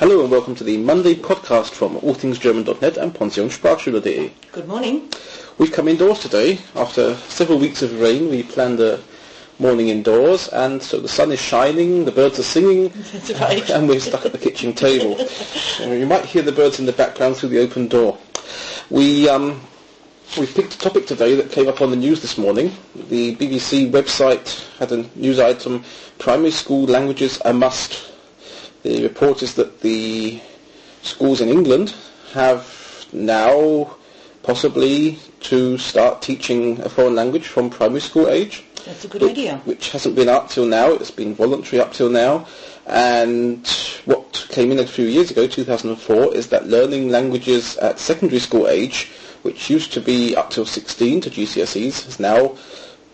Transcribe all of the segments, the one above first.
Hello and welcome to the Monday podcast from allthingsgerman.net and pensionssprachschule.de. Good morning. We've come indoors today. After several weeks of rain, we planned a morning indoors, and so the sun is shining, the birds are singing, That's right. and we're stuck at the kitchen table. You might hear the birds in the background through the open door. We picked a topic today that came up on the news this morning. The BBC website had a news item, Primary School Languages a Must. The report is that the schools in England have now possibly to start teaching a foreign language from primary school age. That's a good idea. Which hasn't been up till now. It's been voluntary up till now. And what came in a few years ago, 2004, is that learning languages at secondary school age, which used to be up till 16 to GCSEs, has now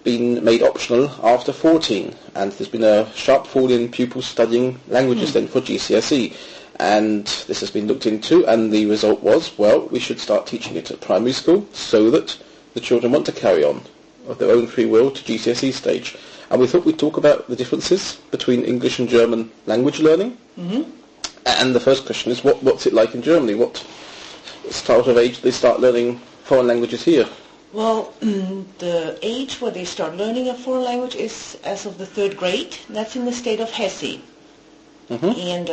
been made optional after 14, and there's been a sharp fall in pupils studying languages then for GCSE, and this has been looked into, and the result was, well, we should start teaching it at primary school so that the children want to carry on of their own free will to GCSE stage. And we thought we'd talk about the differences between English and German language learning. And the first question is, what's it like in Germany? What sort of age do they start learning foreign languages here? Well, the age where they start learning a foreign language is as of the third grade. That's in the state of Hesse. And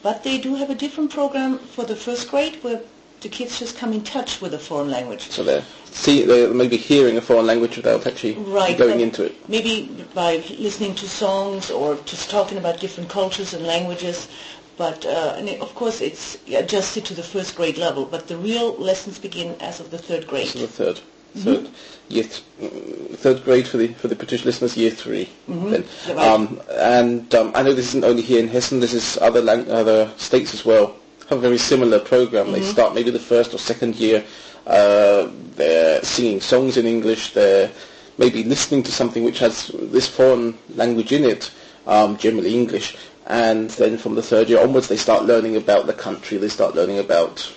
but they do have a different program for the first grade where the kids just come in touch with a foreign language. So they're maybe hearing a foreign language without actually going into it. Maybe by listening to songs or just talking about different cultures and languages. But and of course it's adjusted to the first grade level. But the real lessons begin as of the third grade. So the third. So third grade for the British listeners, year 3. Then. Right. And I know this isn't only here in Hessen. This is other states as well. Have a very similar program. They start maybe the first or second year. They're singing songs in English. They're maybe listening to something which has this foreign language in it, generally English. And then from the third year onwards, they start learning about the country. They start learning about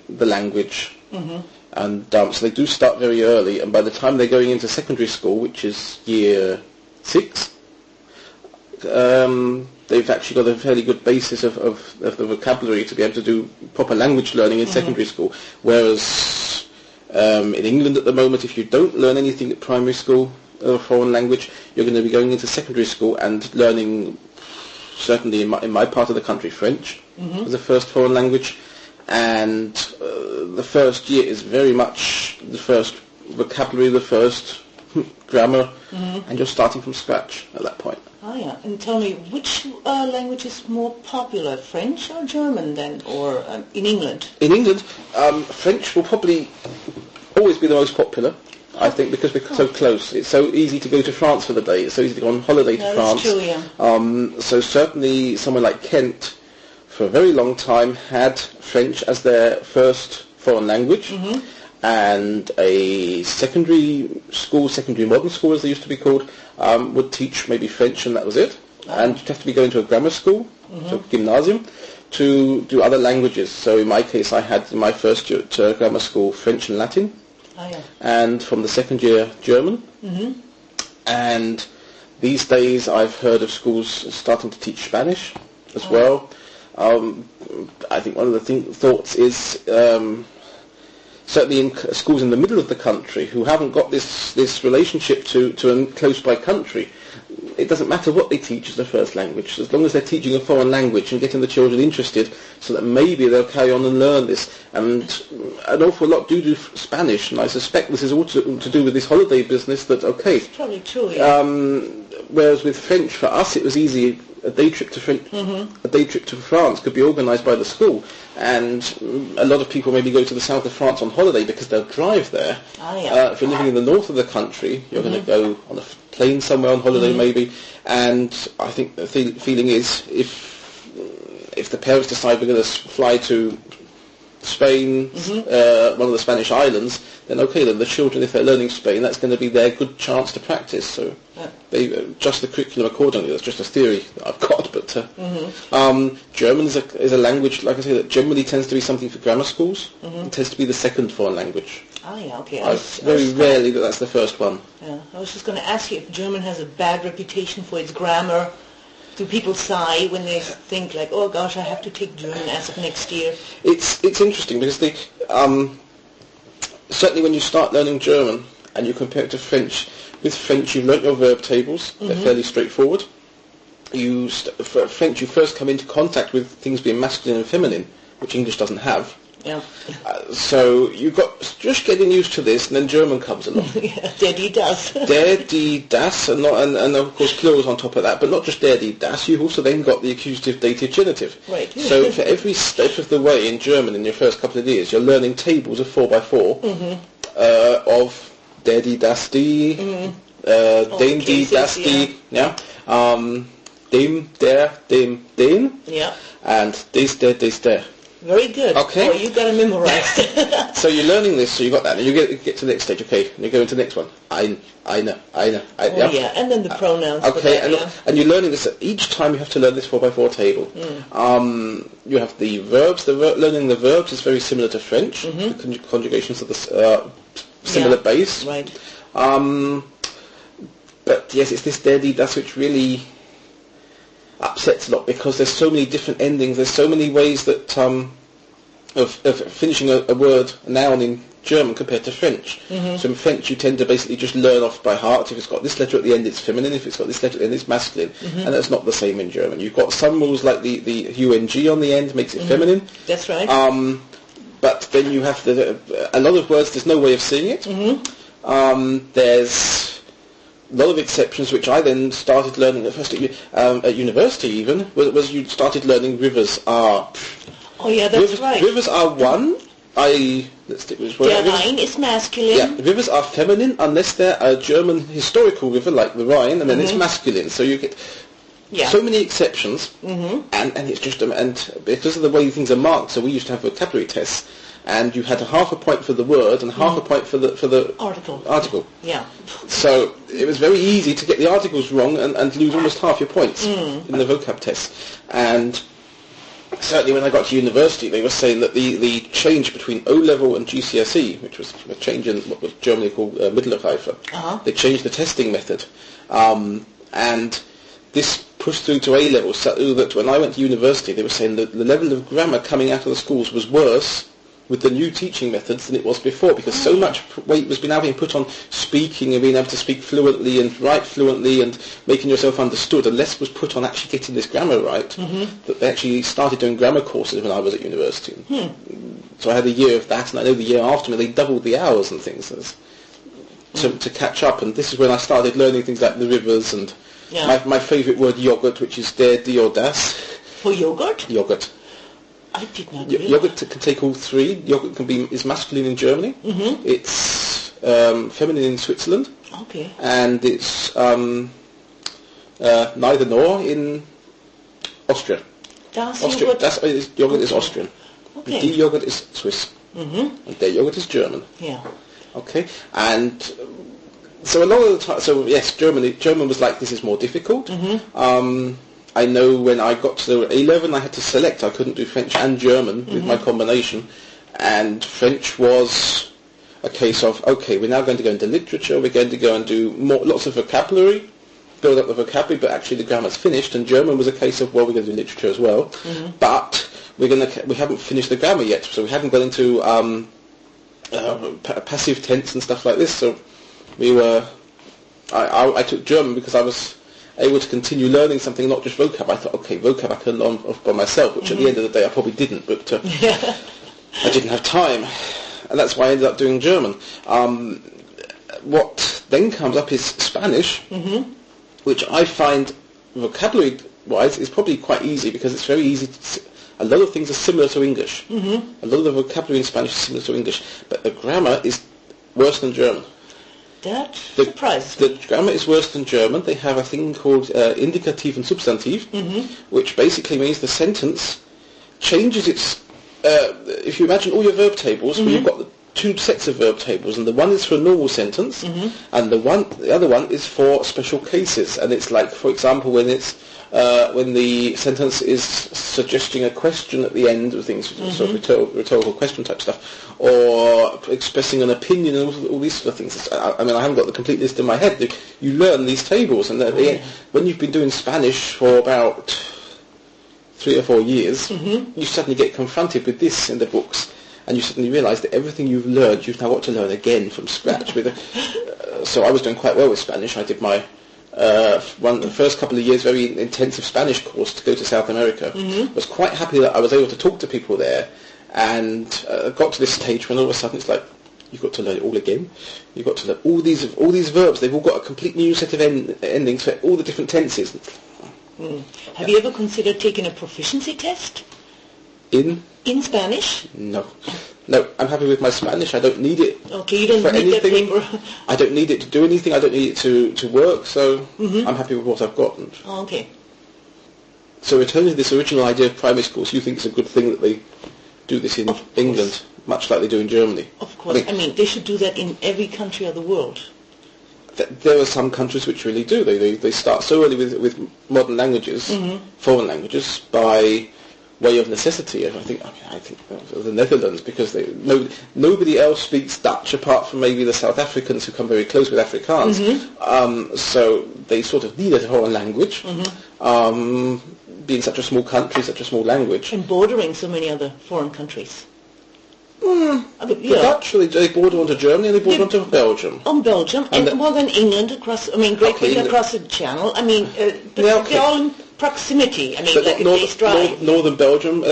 the language. And so they do start very early, and by the time they're going into secondary school, which is year 6, they've actually got a fairly good basis of the vocabulary to be able to do proper language learning in secondary school. Whereas in England at the moment, if you don't learn anything at primary school, a foreign language, you're going to be going into secondary school and learning, certainly in my part of the country, French as a first foreign language. And the first year is very much the first vocabulary, the first grammar, and you're starting from scratch at that point. Oh yeah, and tell me, which language is more popular, French or German then, or in England? In England, French will probably always be the most popular, I think, because we're so close. It's so easy to go to France for the day. It's so easy to go on holiday to France. That's true, yeah. So certainly somewhere like Kent, for a very long time, had French as their first foreign language, and a secondary modern school as they used to be called, would teach maybe French, and that was it. And you'd have to be going to a grammar school, so gymnasium, to do other languages. So in my case, I had in my first year at grammar school French and Latin, and from the second year German. And these days I've heard of schools starting to teach Spanish as well. I think one of the thoughts is certainly in schools in the middle of the country who haven't got this relationship to a close by country, it doesn't matter what they teach as their first language, as long as they're teaching a foreign language and getting the children interested so that maybe they'll carry on and learn this. And an awful lot do Spanish, and I suspect this is all to do with this holiday business that, okay. It's probably true, yeah. Whereas with French, for us, it was easy. A day trip to France could be organised by the school, and a lot of people maybe go to the south of France on holiday because they'll drive there. If you're living in the north of the country, you're going to go on a plane somewhere on holiday maybe, and I think the feeling is if the parents decide we're going to fly to Spain, one of the Spanish islands, then okay, then the children, if they're learning Spain, that's going to be their good chance to practice. So they adjust the curriculum accordingly. That's just a theory that I've got. But German is a language, like I say, that generally tends to be something for grammar schools. It tends to be the second foreign language. Oh yeah, okay. Very rarely that's the first one. Yeah, I was just going to ask you if German has a bad reputation for its grammar. Do people sigh when they think like, oh gosh, I have to take German as of next year? It's interesting because certainly when you start learning German and you compare it to French, with French you've learnt your verb tables, they're fairly straightforward. For French you first come into contact with things being masculine and feminine, which English doesn't have. Yeah. So you've got just getting used to this, and then German comes along. Yeah, der, die, das. Der, die, das, and of course plurals on top of that, but not just der, die, das, you've also then got the accusative, dative, genitive. Right. So for every step of the way in German in your first couple of years, you're learning tables of 4x4 of der, die, das, die, dem, die, das, die, dem, der, dem, den, and des, der. Very good. Okay. Oh, you got to memorize. So you're learning this, so you got that, and you get to the next stage. Okay, and you go into the next one. Eine. Yeah, and then the pronouns. Okay, for that, and you're learning this. Each time you have to learn this 4x4 table. You have the verbs. Learning the verbs is very similar to French. The conjugations of the similar base. Right. But yes, it's this der, die, das which really upsets a lot, because there's so many different endings. There's so many ways that of finishing a word, a noun in German compared to French. So in French you tend to basically just learn off by heart. If it's got this letter at the end, it's feminine. If it's got this letter at the end, it's masculine. And that's not the same in German. You've got some rules like the UNG on the end makes it feminine. That's right. But then you have a lot of words, there's no way of seeing it. There's a lot of exceptions, which I then started learning at university even, was you started learning rivers are... Oh yeah, that's right. Rivers are one. Let's stick with this word. Der Rhein is masculine. Yeah, rivers are feminine unless they're a German historical river like the Rhine, and then it's masculine. So you get so many exceptions, and it's just and because of the way things are marked. So we used to have vocabulary tests, and you had half a point for the word and half a point for the article. Yeah. So it was very easy to get the articles wrong and lose almost half your points in the vocab test. And certainly when I got to university, they were saying that the change between O-level and GCSE, which was a change in what was Germany called Mittlere Reife, they changed the testing method. And this pushed through to A-level, so that when I went to university, they were saying that the level of grammar coming out of the schools was worse with the new teaching methods than it was before, because so much weight was now being put on speaking and being able to speak fluently and write fluently and making yourself understood, and less was put on actually getting this grammar right, that they actually started doing grammar courses when I was at university. So I had a year of that, and I know the year after me they doubled the hours and things to catch up, and this is when I started learning things like the rivers and my favourite word, yogurt, which is der, die, or das. For yogurt? Yogurt. I did not realize. Yogurt can take all three. Yogurt is masculine in Germany. It's feminine in Switzerland. Okay. And it's neither nor in Austria. Yogurt is Austrian. Okay. Die yogurt is Swiss. And der yogurt is German. Yeah. Okay. And so a lot of the time, so yes, German was like, this is more difficult. I know when I got to A11 I had to select. I couldn't do French and German with my combination. And French was a case of, okay, we're now going to go into literature, we're going to go and do lots of vocabulary, build up the vocabulary, but actually the grammar's finished. And German was a case of, well, we're going to do literature as well. But we haven't finished the grammar yet, so we haven't got into passive tense and stuff like this. So I took German because I was able to continue learning something, not just vocab. I thought, okay, vocab I can learn off by myself, which at the end of the day I probably didn't, but I didn't have time, and that's why I ended up doing German. What then comes up is Spanish, which I find vocabulary-wise is probably quite easy, because it's very easy a lot of things are similar to English. A lot of the vocabulary in Spanish is similar to English, but the grammar is worse than German. That surprises me. The grammar is worse than German. They have a thing called Indikativ and Substantiv, which basically means the sentence changes its... if you imagine all your verb tables, where you've got two sets of verb tables, and the one is for a normal sentence, and the other one is for special cases. And it's like, for example, when the sentence is suggesting a question at the end of things, sort of rhetorical question type stuff, or expressing an opinion, and all these sort of things. I mean, I haven't got the complete list in my head. You learn these tables, and when you've been doing Spanish for about 3 or 4 years, you suddenly get confronted with this in the books, and you suddenly realise that everything you've learned, you've now got to learn again from scratch. So I was doing quite well with Spanish. I did my the first couple of years very intensive Spanish course to go to South America. I was quite happy that I was able to talk to people there, and got to this stage when all of a sudden it's like, you've got to learn it all again. You've got to learn all these verbs. They've all got a complete new set of endings for all the different tenses. Have you ever considered taking a proficiency test? In Spanish? No, I'm happy with my Spanish. I don't need it. Okay, you don't for need anything. that paper. I don't need it to do anything. I don't need it to work. So I'm happy with what I've got. Oh, okay. So returning to this original idea of primary schools, you think it's a good thing that they do this in England, much like they do in Germany? Of course. I mean, they should do that in every country of the world. There are some countries which really do. They start so early with modern languages, foreign languages, by way of necessity. I think the Netherlands, because nobody else speaks Dutch apart from maybe the South Africans who come very close with Afrikaans. So they sort of need a foreign language, being such a small country, such a small language, and bordering so many other foreign countries. The Dutch, they border onto Germany and they border onto Belgium. On Belgium, and then England across, Great Britain across the Channel. They're all in proximity. Like a day's drive. Northern Belgium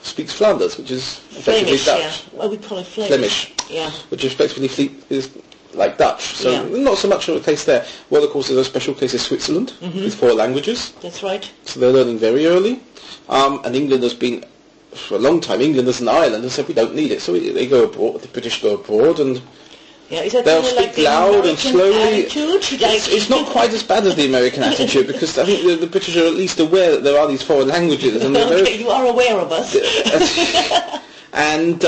speaks Flanders, which is effectively Flemish, Dutch. Yeah. Well, we call it Flemish. Yeah. Which effectively is like Dutch. So not so much of a case there. Well, of course, there's a special case in Switzerland with 4 languages. That's right. So they're learning very early. And England has been, for a long time, England as an island, and said we don't need it. So they go abroad, the British go abroad, and they'll speak loud and slowly. It's not quite as bad as the American attitude, because I think the British are at least aware that there are these foreign languages. And you are aware of us. And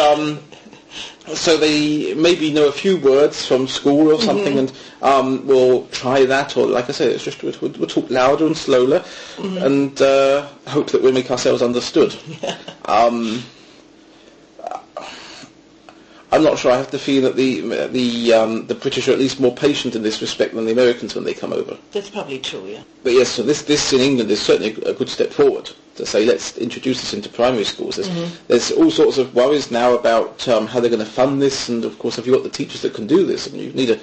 so they maybe know a few words from school or something, and we'll try that, or like I say, it's just we'll talk louder and slower, and hope that we'll make ourselves understood. I'm not sure. I have the feeling that the British are at least more patient in this respect than the Americans when they come over. That's probably true, yeah. But yes, so this in England is certainly a good step forward to say, let's introduce this into primary schools. There's all sorts of worries now about how they're going to fund this, and of course, have you got the teachers that can do this? You need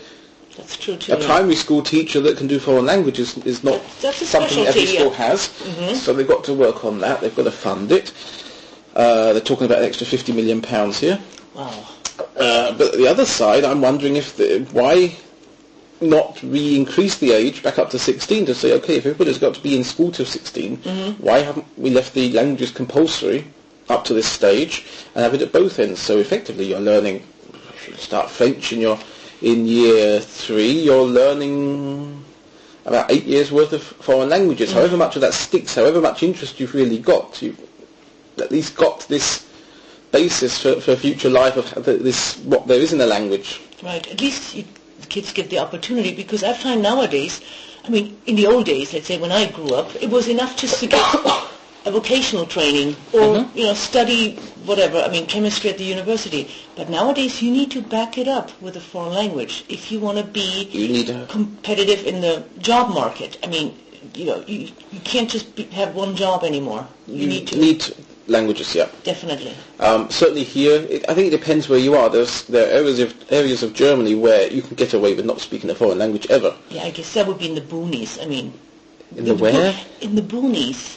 that's true too, a primary school teacher that can do foreign languages is not something every school has. So they've got to work on that. They've got to fund it. They're talking about an extra £50 million here. Wow. But the other side, I'm wondering why not re-increase the age back up to 16 to say, okay, if everybody's got to be in school till 16, why haven't we left the languages compulsory up to this stage and have it at both ends? So effectively you're learning, if you start French in year 3, you're learning about 8 years worth of foreign languages. However much of that sticks, however much interest you've really got, you've at least got this basis for future life of this, what there is in the language. Right. At least the kids get the opportunity, because I find nowadays, in the old days, let's say when I grew up, it was enough just to get a vocational training or study whatever, chemistry at the university. But nowadays you need to back it up with a foreign language if you want to be competitive in the job market. You can't just have one job anymore. You need languages, yeah. Definitely. Certainly here, I think it depends where you are. There are areas of Germany where you can get away with not speaking a foreign language ever. Yeah, I guess that would be in the boonies. In the where? In the boonies.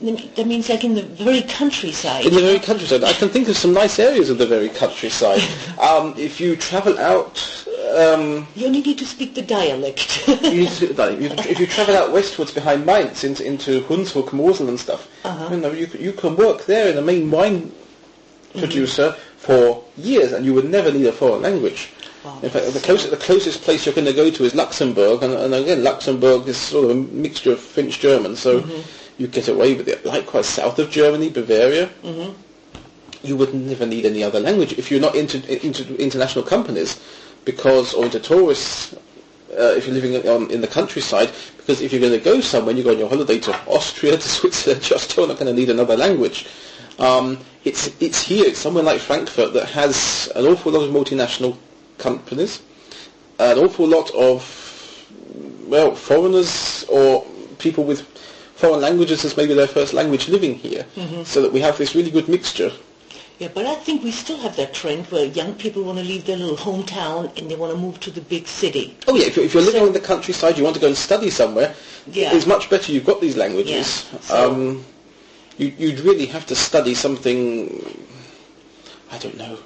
That means like in the very countryside. In the very countryside. I can think of some nice areas of the very countryside. If you travel out... you only need to speak the dialect. If you travel out westwards behind Mainz into Hunsrück, Mosel and stuff, you can work there in a main wine producer for years, and you would never need a foreign language. Wow, in fact, the closest place you're going to go to is Luxembourg, and again, Luxembourg is sort of a mixture of French-German, so you get away with it. Likewise, south of Germany, Bavaria. you would never need any other language if you're not into international companies, or into tourists. If you're living in the countryside, because if you're going to go somewhere, you go on your holiday to Austria, to Switzerland, you're not going to need another language. It's here, it's somewhere like Frankfurt that has an awful lot of multinational companies, an awful lot of, foreigners or people with foreign languages as maybe their first language living here, so that we have this really good mixture. Yeah, but I think we still have that trend where young people want to leave their little hometown and they want to move to the big city. Oh yeah, if you're living in the countryside, you want to go and study somewhere, it's much better you've got these languages. Yeah. So, you'd really have to study something, I don't know,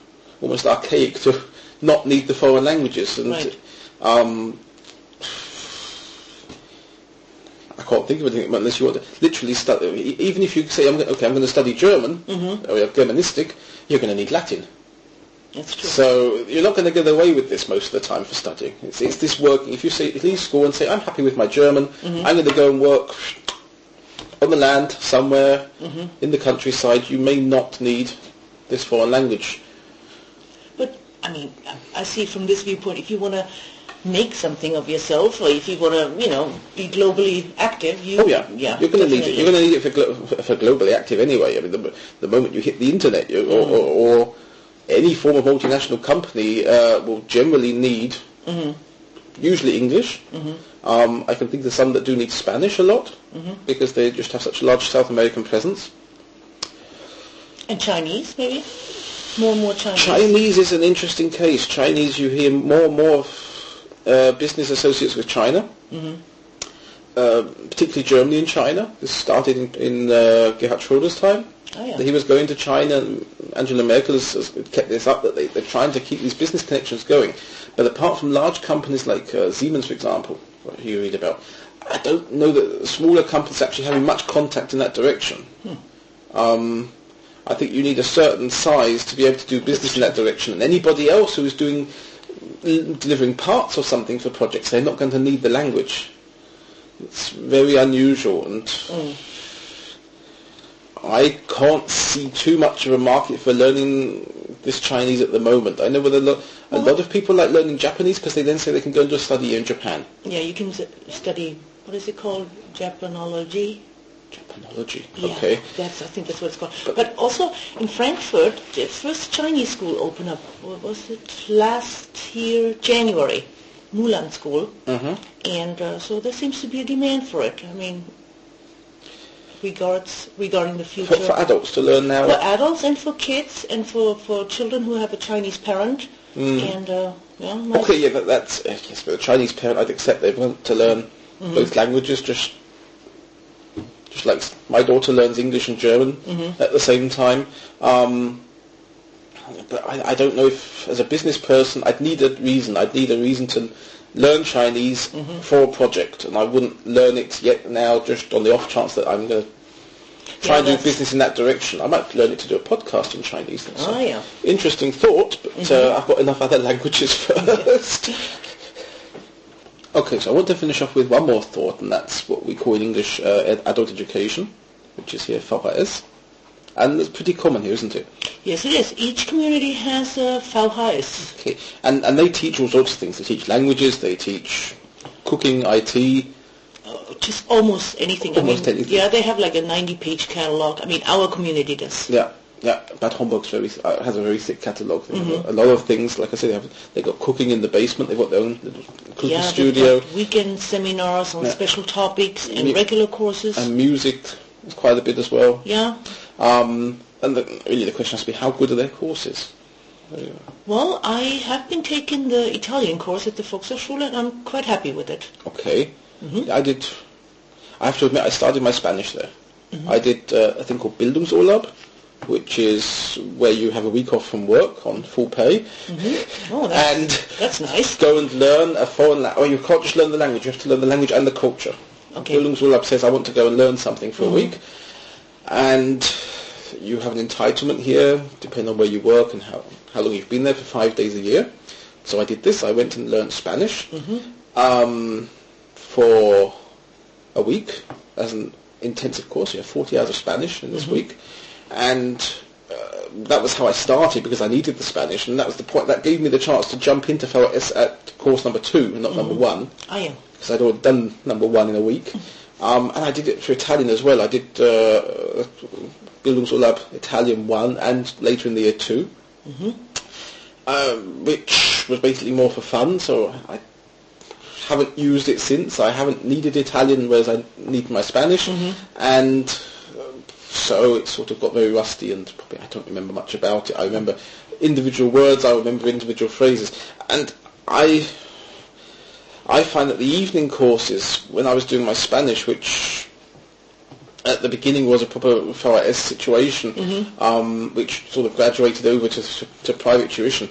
almost archaic to not need the foreign languages. And right. I can't think of anything unless you want to literally study. Even if you say, I'm going to study German, or Germanistic, you're going to need Latin. That's true. So you're not going to get away with this most of the time for studying. It's this working. If you say, leave school and say, I'm happy with my German, I'm going to go and work on the land somewhere in the countryside, you may not need this foreign language. But, I mean, I see from this viewpoint, if you want to make something of yourself, or if you want to, be globally active, you're going to need it. You're going to need it for globally active anyway. I mean, the moment you hit the internet, or any form of multinational company will generally need usually English. I can think of some that do need Spanish a lot because they just have such a large South American presence. And Chinese, maybe? More and more Chinese. Chinese is an interesting case. Chinese, you hear more and more of business associates with China, particularly Germany and China. This started in Gerhard Schröder's time. Oh, yeah. He was going to China, and Angela Merkel has kept this up, that they're trying to keep these business connections going. But apart from large companies like Siemens, for example, what you read about, I don't know that smaller companies actually having much contact in that direction. I think you need a certain size to be able to do business in that direction. And anybody else who is delivering parts or something for projects, they're not going to need the language. It's very unusual, and I can't see too much of a market for learning this Chinese at the moment. I know a lot of people like learning Japanese because they then say they can go and do a study in Japan. Yeah, you can study, what is it called? Japanology? Japanology, yeah, okay. I think that's what it's called. But also in Frankfurt, the first Chinese school opened up, what was it, last year, January, Mulan School. And so there seems to be a demand for it. I mean, regarding the future. For adults to learn now? For adults and for kids and for children who have a Chinese parent. And, nice. Okay, yeah, that's, yes, but a Chinese parent, I'd accept they want to learn both languages, just like my daughter learns English and German at the same time. But I don't know if, as a business person, I'd need a reason to learn Chinese for a project, and I wouldn't learn it yet now just on the off chance that I'm going to try and do business in that direction. I might learn it to do a podcast in Chinese. That's interesting thought, but I've got enough other languages first. Okay, so I want to finish off with one more thought, and that's what we call in English adult education, which is here VHS. And it's pretty common here, isn't it? Yes, it is. Each community has a VHS. Okay, and they teach all sorts of things. They teach languages, they teach cooking, IT. Just almost anything. Anything. Yeah, they have like a 90-page catalog. I mean, our community does. Yeah. Bad Homburg's has a very thick catalogue. A lot of things, like I said, they've got cooking in the basement. They've got their own cooking studio. Weekend seminars on special topics and regular courses. And music is quite a bit as well. Yeah. And really the question has to be, how good are their courses? Well, I have been taking the Italian course at the Volkshochschule, and I'm quite happy with it. Okay. I have to admit, I started my Spanish there. I did a thing called Bildungsurlaub, which is where you have a week off from work on full pay. Oh, that's nice. Go and learn a foreign language. Well, you can't just learn the language, you have to learn the language and the culture. Okay. Bildungsurlaub says, I want to go and learn something for a week. And you have an entitlement here, depending on where you work and how long you've been there, for 5 days a year. So I did this. I went and learned Spanish for a week as an intensive course. You have 40 hours of Spanish in this week. And that was how I started because I needed the Spanish, and that was the point that gave me the chance to jump into VHS at course number 2 and not number 1. Oh, yeah. Because I'd already done number 1 in a week. And I did it for Italian as well. I did Bildungsurlaub Italian 1 and later in the year 2, which was basically more for fun, so I haven't used it since. I haven't needed Italian, whereas I need my Spanish, and so it sort of got very rusty, and probably I don't remember much about it. I remember individual words, I remember individual phrases, and I find that the evening courses, when I was doing my Spanish, which at the beginning was a proper VHS situation, which sort of graduated over to private tuition,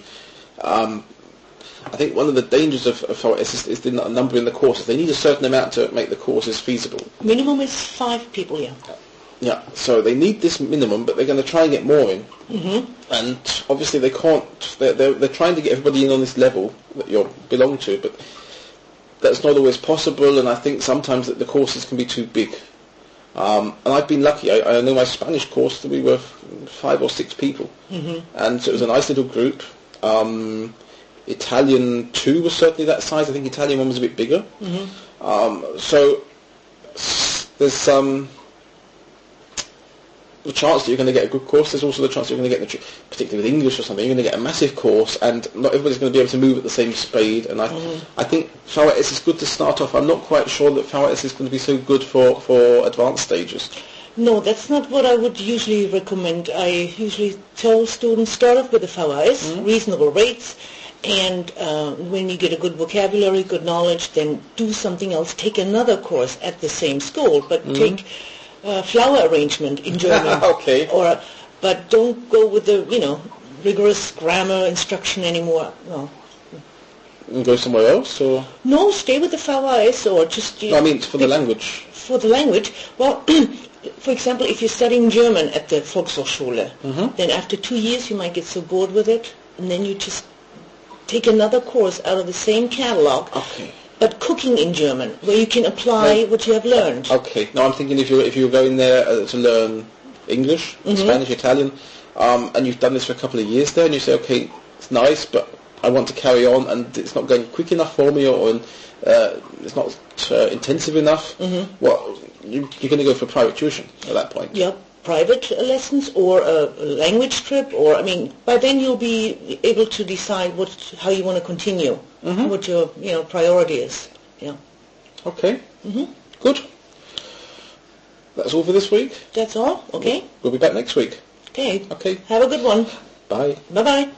I think one of the dangers of VHS is the number in the courses. They need a certain amount to make the courses feasible. Minimum is 5 people, yeah. Yeah, so they need this minimum, but they're going to try and get more in. And obviously they can't, they're trying to get everybody in on this level that you belong to, but that's not always possible, and I think sometimes that the courses can be too big. And I've been lucky. I know my Spanish course, we were 5 or 6 people, and so it was a nice little group. Italian 2 was certainly that size. I think Italian 1 was a bit bigger. So there's the chance that you're going to get a good course. There's also the chance you're going to get, particularly with English or something, you're going to get a massive course, and not everybody's going to be able to move at the same speed. And I think VHS is good to start off. I'm not quite sure that VHS is going to be so good for advanced stages. No, that's not what I would usually recommend. I usually tell students start off with the VHS, reasonable rates, and when you get a good vocabulary, good knowledge, then do something else. Take another course at the same school, but take flower arrangement in German. Okay. But don't go with the rigorous grammar instruction anymore. No. And go somewhere else, or no, stay with the VHS, or just. No, I mean for the language. For the language, well. For example, if you're studying German at the Volkshochschule, then after 2 years you might get so bored with it, and then you just take another course out of the same catalog, but cooking in German, where you can apply what you have learned. Okay. Now I'm thinking if you're going there to learn English, Spanish, Italian, and you've done this for a couple of years there, and you say, okay, it's nice, but I want to carry on, and it's not going quick enough for me, or it's not intensive enough. Well, you're going to go for private tuition at that point. Yeah, private lessons or a language trip, or by then you'll be able to decide how you want to continue, what your priority is. Yeah. Okay. Good. That's all for this week. That's all. Okay. We'll be back next week. Okay. Okay. Have a good one. Bye. Bye bye.